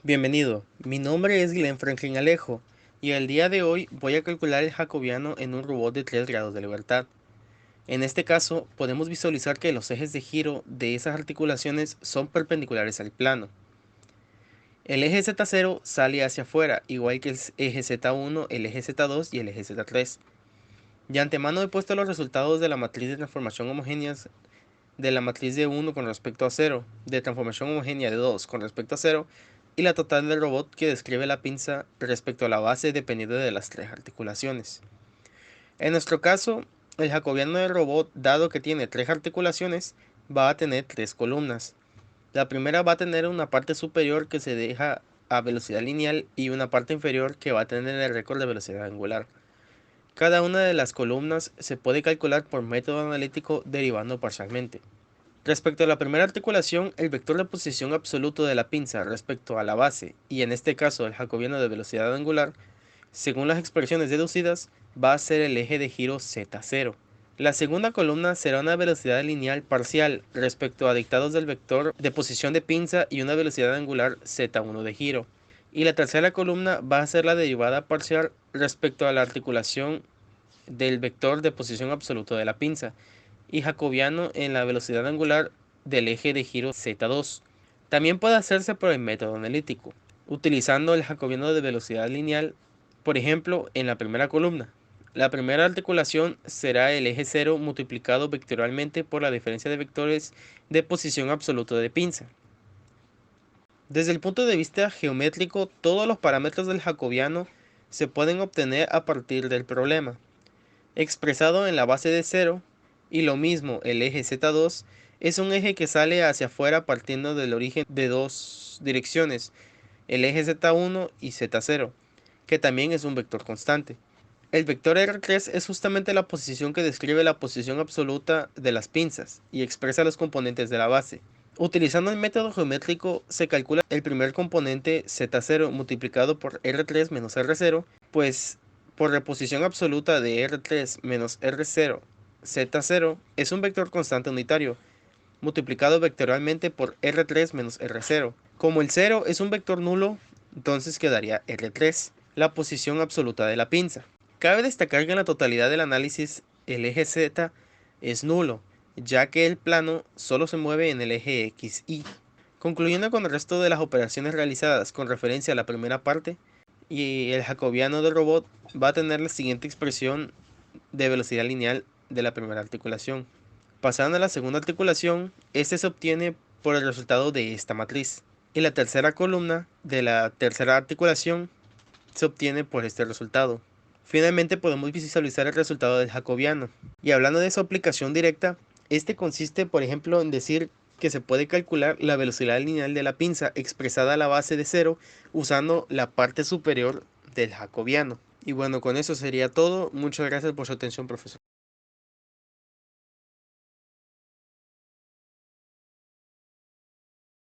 Bienvenido, mi nombre es Glenn Franklin Alejo y el día de hoy voy a calcular el jacobiano en un robot de 3 grados de libertad. En este caso, podemos visualizar que los ejes de giro de esas articulaciones son perpendiculares al plano. El eje Z0 sale hacia afuera, igual que el eje Z1, el eje Z2 y el eje Z3. De antemano he puesto los resultados de la matriz de transformación homogéneas de la matriz de 1 con respecto a 0, de transformación homogénea de 2 con respecto a 0, y la total del robot que describe la pinza respecto a la base dependiendo de las tres articulaciones. En nuestro caso, el jacobiano del robot, dado que tiene tres articulaciones, va a tener tres columnas. La primera va a tener una parte superior que se deja a velocidad lineal y una parte inferior que va a tener el récord de velocidad angular. Cada una de las columnas se puede calcular por método analítico derivando parcialmente. Respecto a la primera articulación, el vector de posición absoluto de la pinza respecto a la base, y en este caso el jacobiano de velocidad angular, según las expresiones deducidas, va a ser el eje de giro Z0. La segunda columna será una velocidad lineal parcial respecto a dictados del vector de posición de pinza y una velocidad angular Z1 de giro. Y la tercera columna va a ser la derivada parcial respecto a la articulación del vector de posición absoluto de la pinza y jacobiano en la velocidad angular del eje de giro Z2. También puede hacerse por el método analítico, utilizando el jacobiano de velocidad lineal, por ejemplo, en la primera columna. La primera articulación será el eje 0 multiplicado vectorialmente por la diferencia de vectores de posición absoluta de pinza. Desde el punto de vista geométrico, todos los parámetros del jacobiano se pueden obtener a partir del problema, expresado en la base de 0, y lo mismo el eje Z2 es un eje que sale hacia afuera partiendo del origen de dos direcciones, el eje Z1 y Z0, que también es un vector constante. El vector R3 es justamente la posición que describe la posición absoluta de las pinzas y expresa los componentes de la base. Utilizando el método geométrico se calcula el primer componente Z0 multiplicado por R3 menos R0, pues por reposición absoluta de R3 menos R0, Z0 es un vector constante unitario, multiplicado vectorialmente por R3 menos R0. Como el 0 es un vector nulo, entonces quedaría R3, la posición absoluta de la pinza. Cabe destacar que en la totalidad del análisis el eje Z es nulo, ya que el plano solo se mueve en el eje XY. Concluyendo con el resto de las operaciones realizadas con referencia a la primera parte, y el jacobiano del robot va a tener la siguiente expresión de velocidad lineal de la primera articulación. Pasando a la segunda articulación, este se obtiene por el resultado de esta matriz. Y la tercera columna de la tercera articulación se obtiene por este resultado. Finalmente podemos visualizar el resultado del jacobiano. Y hablando de su aplicación directa, este consiste por ejemplo en decir que se puede calcular la velocidad lineal de la pinza expresada a la base de 0 usando la parte superior del jacobiano. Y bueno, con eso sería todo. Muchas gracias por su atención, profesor.